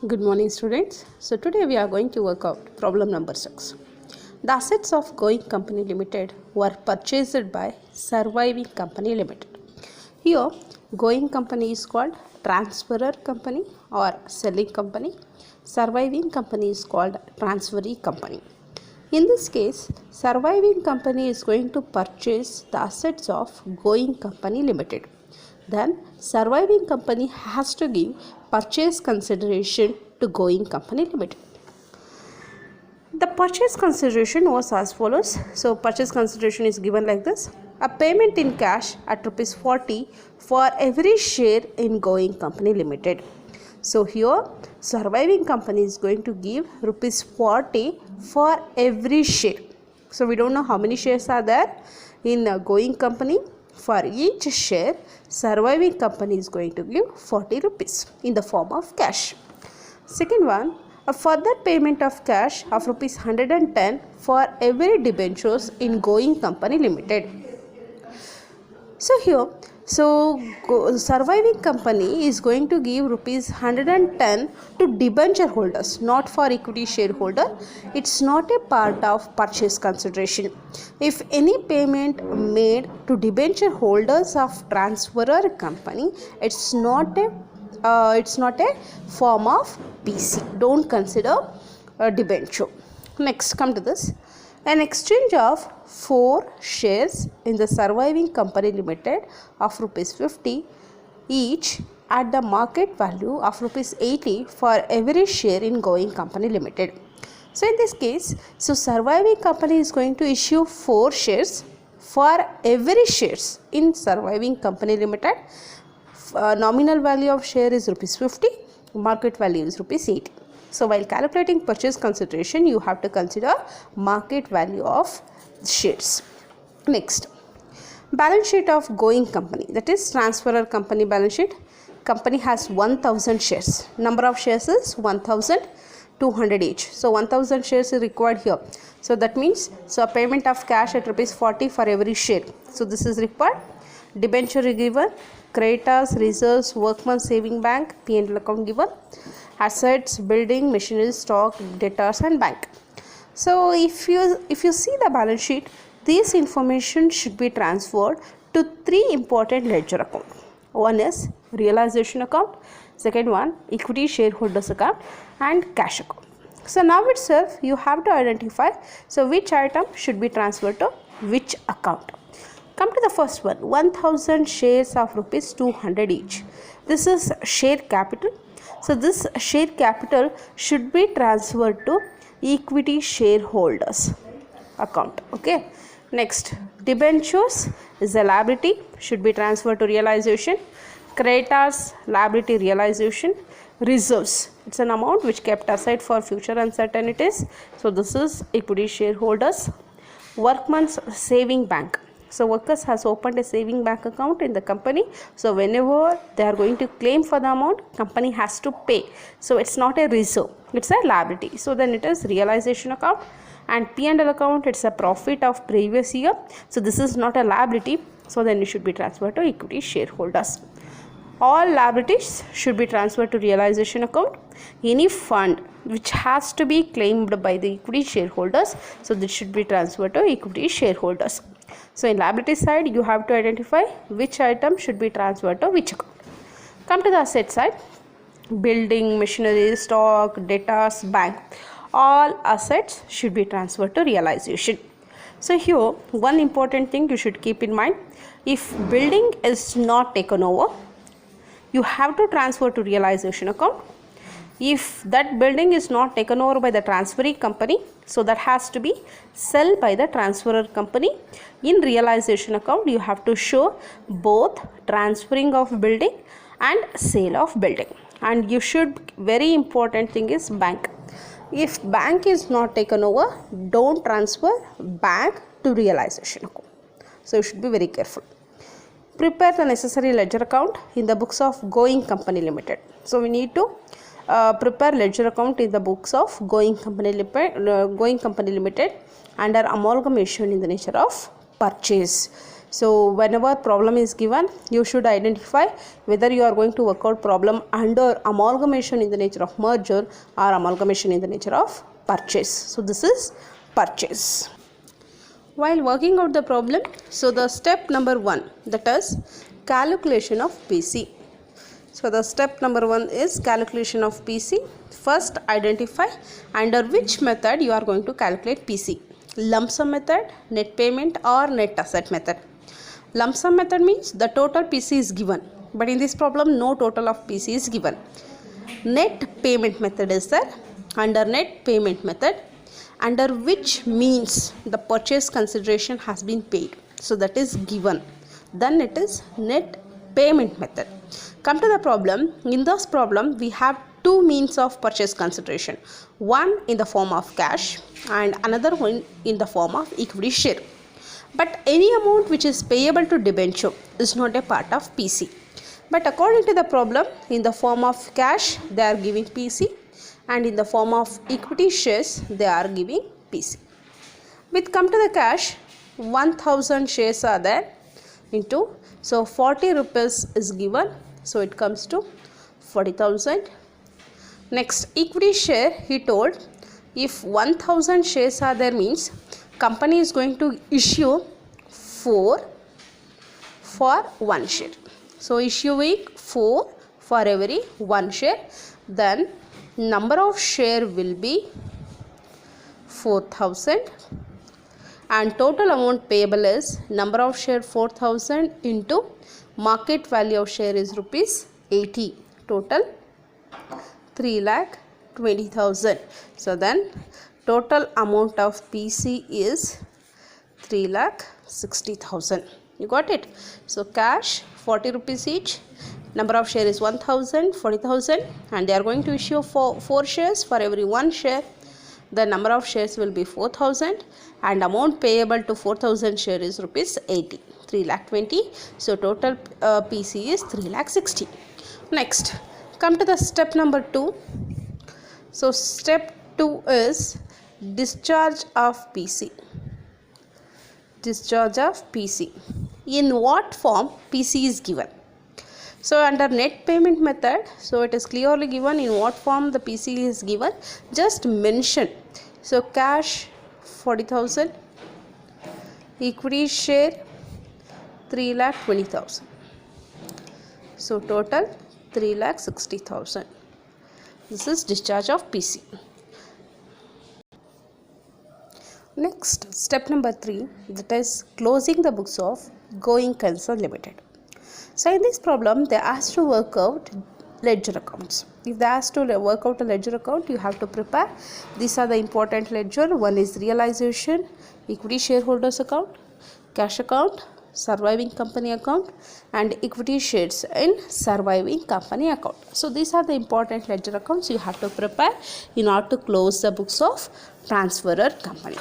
Good morning students. So today we are going to work out problem number 6. The assets of Going Company Limited were purchased by Surviving Company Limited. Here Going Company is called transferor company or selling company. Surviving company is called transferee company. In this case, Surviving Company is going to purchase the assets of Going Company Limited. Then Surviving Company has to give purchase consideration to Going Company Limited. The purchase consideration was as follows. So purchase consideration is given like this. A payment in cash at rupees 40 for every share in Going Company Limited. So here Surviving Company is going to give rupees 40 for every share. So we don't know how many shares are there in Going Company. For each share, Surviving Company is going to give 40 rupees in the form of cash. Second one, a further payment of cash of rupees 110 for every debentures in Going Company Limited. So here, Surviving Company is going to give rupees 110 to debenture holders, not for equity shareholder. It's not a part of purchase consideration. If any payment made to debenture holders of transferor company, it's not a form of PC. Don't consider a debenture. Next, come to this. An exchange of 4 shares in the Surviving Company Limited of rupees 50 each at the market value of rupees 80 for every share in Going Company Limited. So in this case, Surviving Company is going to issue 4 shares for every shares in Surviving Company Limited. Nominal value of share is rupees 50, market value is rupees 80. So while calculating purchase consideration, you have to consider market value of shares. Next, balance sheet of Going Company, that is transferor company balance sheet. Company has 1000 shares. Number of shares is 1200 each. So 1000 shares is required here. So that means a payment of cash at rupees 40 for every share. So this is required. Debenture given, creditors, reserves, workman saving bank, P&L account given, assets, building, machinery, stock, debtors and bank. So if you see the balance sheet, this information should be transferred to 3 important ledger accounts. One is realization account, second one equity shareholders account and cash account. So now itself you have to identify which item should be transferred to which account. Come to the first one, 1000 shares of rupees 200 each. This is share capital. So this share capital should be transferred to equity shareholders account. Okay. Next, debentures is a liability, should be transferred to realization. Creditors, liability realization. Reserves, it's an amount which kept aside for future uncertainties. So this is equity shareholders. Workman's saving bank. So workers has opened a saving bank account in the company. So whenever they are going to claim for the amount, company has to pay. So it's not a reserve, it's a liability. So then it is realization account. And P&L account, it's a profit of previous year. So this is not a liability. So then it should be transferred to equity shareholders. All liabilities should be transferred to realization account. Any fund which has to be claimed by the equity shareholders, so this should be transferred to equity shareholders. So in liability side, you have to identify which item should be transferred to which account. Come to the asset side, building, machinery, stock, debtors, bank. All assets should be transferred to realization. So here one important thing you should keep in mind, if building is not taken over, you have to transfer to realization account. If that building is not taken over by the transferee company, so that has to be sold by the transferor company. In realization account, you have to show both transferring of building and sale of building. And you should, very important thing is bank. If bank is not taken over, don't transfer bank to realization account. So you should be very careful. Prepare the necessary ledger account in the books of Going Company Limited. So we need to prepare ledger account in the books of Going Company Limited under amalgamation in the nature of purchase. So whenever problem is given, you should identify whether you are going to work out problem under amalgamation in the nature of merger or amalgamation in the nature of purchase. So this is purchase. While working out the problem, so the step number 1, that is calculation of PC. So the step number 1 is calculation of PC. First identify under which method you are going to calculate PC. Lump sum method, net payment or net asset method. Lump sum method means the total PC is given, but in this problem no total of PC is given. Net payment method is there. Under net payment method, under which means the purchase consideration has been paid, so that is given, then it is net payment method. Come to the problem. In this problem we have two means of purchase consideration, one in the form of cash and another one in the form of equity share. But any amount which is payable to debenture is not a part of PC. But according to the problem, in the form of cash they are giving PC, and in the form of equity shares they are giving PC. With come to the cash, 1000 shares are there into, so 40 rupees is given, so it comes to 40,000. Next, equity share, he told if 1000 shares are there means company is going to issue 4 for 1 share. So issuing 4 for every 1 share, then number of share will be 4000 and total amount payable is number of share 4000 into market value of share is rupees 80, total 3,20,000. So then total amount of PC is 3,60,000. You got it? So cash 40 rupees each, number of share is 1000, 40,000, and they are going to issue 4 shares for every 1 share. The number of shares will be 4000 and amount payable to 4000 share is rupees 80, 3,20,000. So total PC is 3,60,000. Next, come to the step number 2. So step 2 is discharge of PC. Discharge of PC. In what form PC is given? So under net payment method, so it is clearly given in what form the PC is given. Just mention. So cash 40,000, equity share 3,20,000. So total 3,60,000. This is discharge of PC. Next, step number 3, that is closing the books of Going Concern Limited. So in this problem, they asked to work out ledger accounts. If they asked to work out a ledger account, you have to prepare. These are the important ledger. One is realization, equity shareholders account, cash account, surviving company account, and equity shares in surviving company account. So these are the important ledger accounts you have to prepare in order to close the books of transferor company.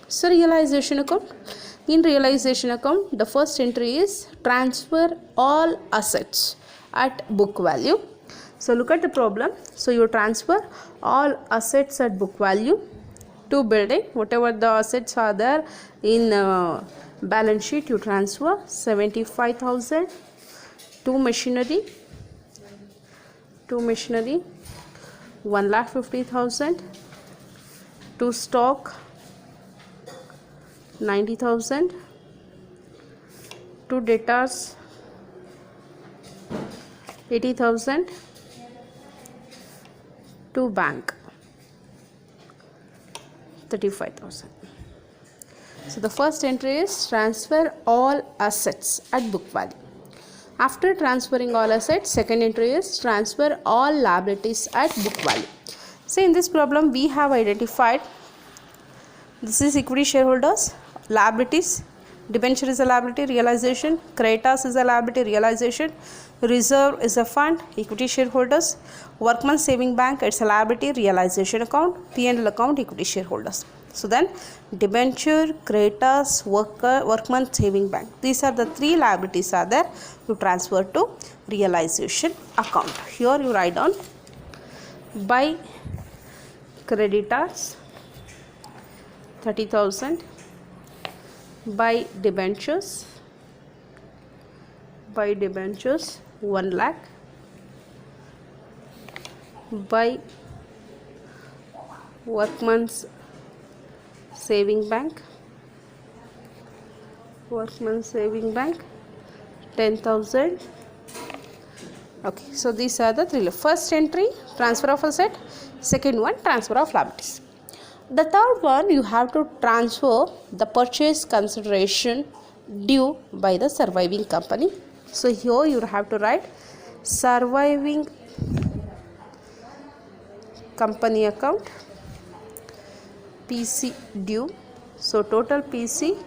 So realization account. In realization account, the first entry is transfer all assets at book value. So look at the problem. So you transfer all assets at book value to building, whatever the assets are there in balance sheet, you transfer 75,000 to machinery, 1,50,000 to stock, 90,000 to debtors, 80,000 to bank, 35,000. So the first entry is transfer all assets at book value. After transferring all assets, second entry is transfer all liabilities at book value. So in this problem, we have identified this is equity shareholders, liabilities, debenture is a liability, realization, creditors is a liability, realization, reserve is a fund, equity shareholders, workman saving bank, it's a liability, realization account, P&L account, equity shareholders. So then debenture, creditors, workman saving bank, these are the 3 liabilities are there to transfer to realization account. Here you write down by creditors 30,000, by debentures Buy debentures 1 lakh. Buy Workman's Saving Bank. Workman's Saving Bank 10,000. Okay, so these are the three. First entry, transfer of asset. Second one, transfer of liabilities. The third one, you have to transfer the purchase consideration due by the surviving company. So here you have to write surviving company account, PC due. So total PC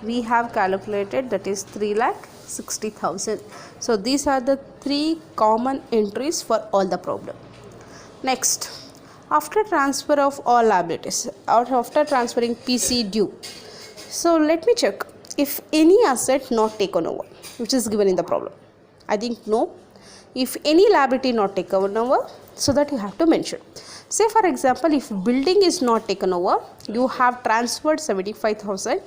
we have calculated, that is 3,60,000. So these are the three common entries for all the problem. Next, after transfer of all liabilities, or after transferring PC due, so let me check if any asset not taken over, which is given in the problem. I think no. If any liability not taken over, so that you have to mention. Say for example, if building is not taken over, you have transferred 75,000.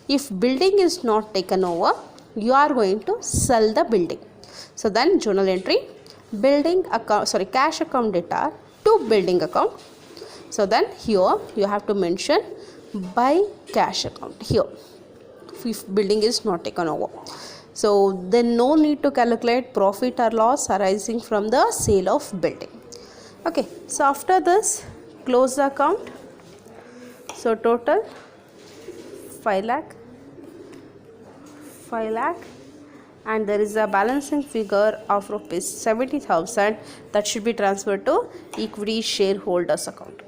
If building is not taken over, you are going to sell the building. So then journal entry, building account, cash account data to building account. So then here you have to mention by cash account here if building is not taken over. So then no need to calculate profit or loss arising from the sale of building. Okay, so after this, close the account. So total 5 lakh, and there is a balancing figure of rupees 70,000 that should be transferred to equity shareholders account.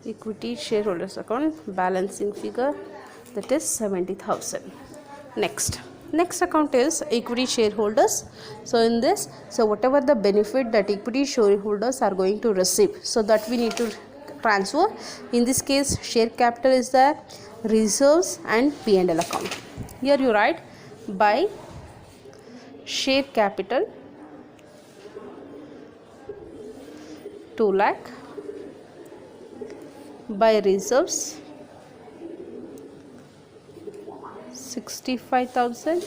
Equity shareholders account balancing figure, that is 70,000. Next account is equity shareholders. So in this, so whatever the benefit that equity shareholders are going to receive, so that we need to transfer. In this case, share capital is there, reserves and P&L account. Here you write by share capital 2 lakh, by reserves 65,000,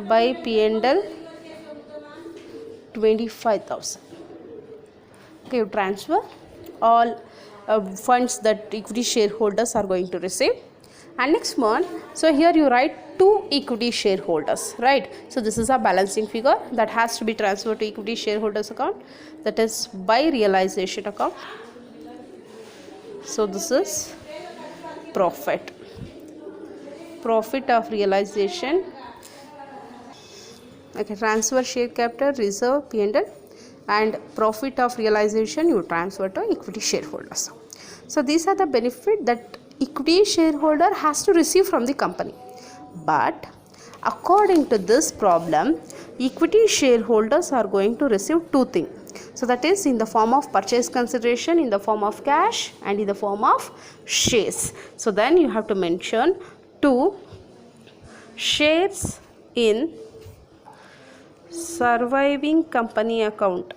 by P&L 25,000. Okay, you transfer all funds that equity shareholders are going to receive. And next one, so here you write two equity shareholders, right? So this is a balancing figure that has to be transferred to equity shareholders account, that is by realization account. So this is profit of realization. Okay, transfer share capital, reserve, P&L, and profit of realization you transfer to equity shareholders. So these are the benefit that equity shareholder has to receive from the company. But according to this problem, equity shareholders are going to receive two things. So that is in the form of purchase consideration, in the form of cash, and in the form of shares. So then you have to mention two shares in surviving company account.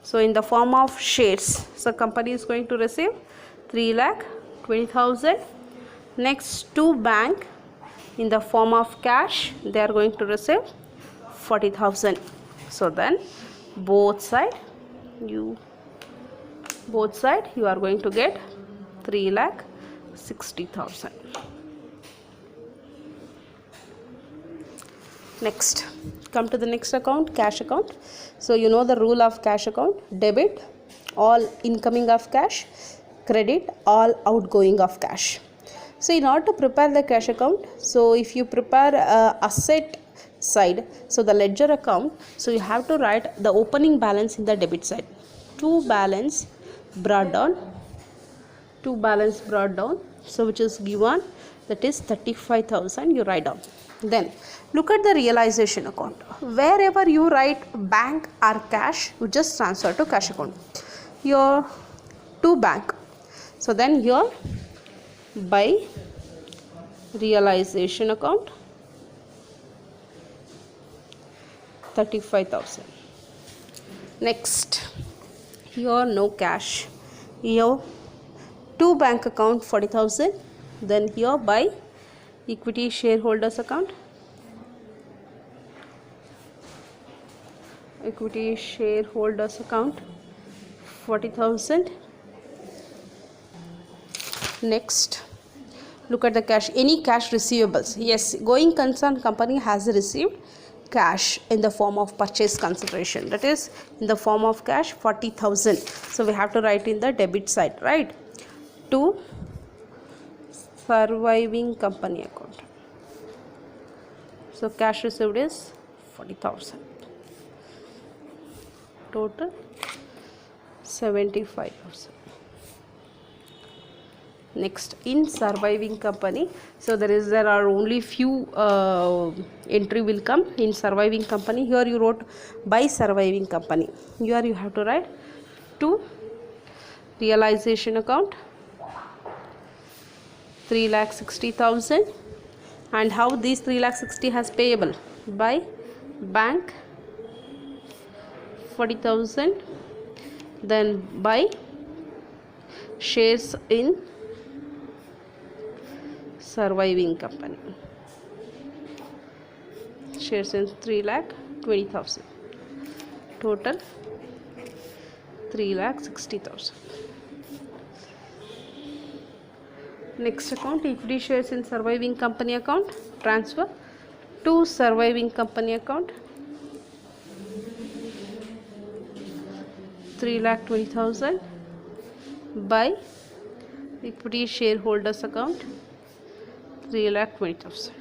So in the form of shares, so company is going to receive 3,20,000. Next, to bank in the form of cash, they are going to receive 40,000. So then both side you are going to get 3,60,000. Next, come to the next account, cash account. So you know the rule of cash account: debit all incoming of cash, credit all outgoing of cash. So in order to prepare the cash account, so if you prepare asset side, so the ledger account, so you have to write the opening balance in the debit side, to balance brought down, so which is given, that is 35,000 you write down. Then look at the realization account. Wherever you write bank or cash, you just transfer to cash account. Your to bank, so then here by realization account 35,000. Next, here no cash, here to bank account 40,000. Then here by Equity shareholders account. Equity shareholders account 40,000. Next, look at the cash. Any cash receivables? Yes, going concern company has received cash in the form of purchase consideration, that is in the form of cash 40,000. So we have to write in the debit side, right? To surviving company account. So cash received is 40,000. Total 75,000. Next, in surviving company, so there are only few entry will come in surviving company. Here you wrote by surviving company. Here you have to write to realization account 3,60,000. And how these 3,60,000 has payable? By bank 40,000, then by shares in surviving company, shares in 3,20,000, total 3,60,000. Next account, equity shares in surviving company account, transfer to surviving company account 3,20,000 by equity shareholders account 3,20,000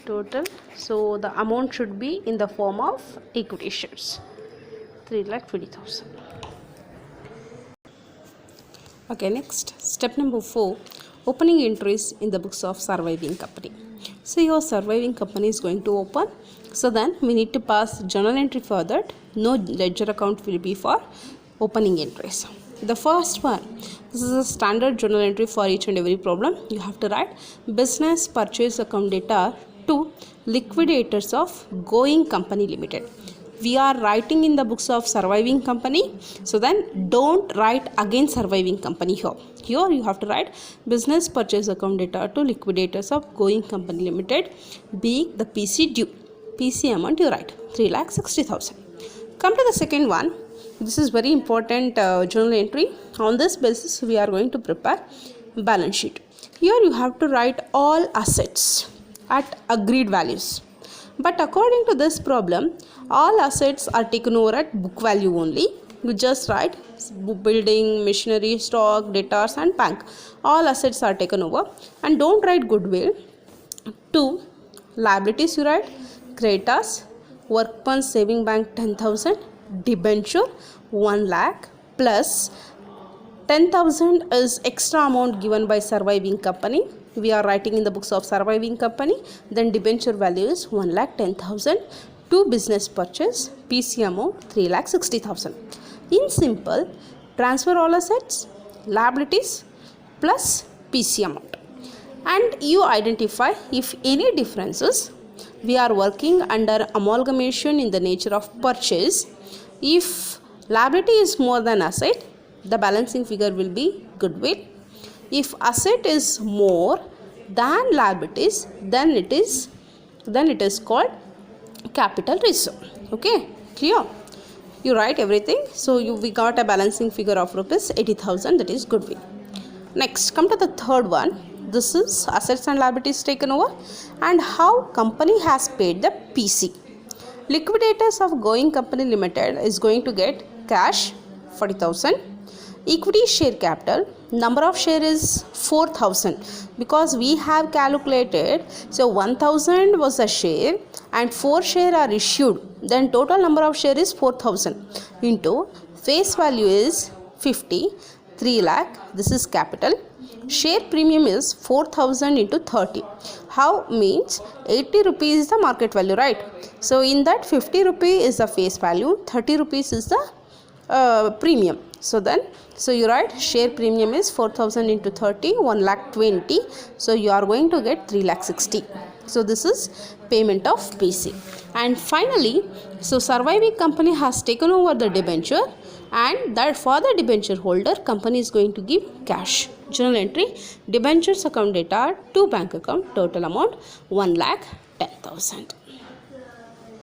total. So the amount should be in the form of equity shares 3,20,000. Okay, next step number 4, opening entries in the books of surviving company. So your surviving company is going to open, so then we need to pass journal entry for that. No ledger account will be for opening entries. The first one, this is a standard journal entry for each and every problem. You have to write business purchase account data to liquidators of going company limited. We are writing in the books of surviving company, so then don't write again surviving company here. Here you have to write business purchase account data to liquidators of going company limited, being the PC due. PC amount you write 3,60,000. Come to the second one. This is very important journal entry. On this basis we are going to prepare balance sheet. Here you have to write all assets at agreed values. But according to this problem, all assets are taken over at book value only. You just write building, machinery, stock, debtors and bank. All assets are taken over, and don't write goodwill. To liabilities you write creditors, workman saving bank 10,000, debenture 1 lakh plus 10,000 is extra amount given by surviving company. We are writing in the books of surviving company. Then debenture value is 1,10,000. To business purchase, PC amount 3,60,000. In simple, transfer all assets, liabilities plus PC amount. And you identify if any differences. We are working under amalgamation in the nature of purchase. If liability is more than asset, the balancing figure will be goodwill. If asset is more than liabilities, then it is called capital reserve. Okay, clear? You write everything. So we got a balancing figure of rupees 80,000, that is goodwill. Next, come to the third one. This is assets and liabilities taken over, and how company has paid the PC. Liquidators of going company limited is going to get cash 40,000. Equity share capital, number of share is 4,000, because we have calculated, so 1,000 was a share and 4 share are issued, then total number of share is 4,000 into face value is 50, 3 lakh, this is capital. Share premium is 4,000 into 30. How means 80 rupees is the market value, right? So in that 50 rupee is the face value, 30 rupees is the premium. So you write share premium is 4,000 into 30, 1,20,000. So you are going to get 3,60,000. So this is payment of PC. And finally, so surviving company has taken over the debenture and that for the debenture holder company is going to give cash. Journal entry: debentures account data to bank account, total amount 1,10,000.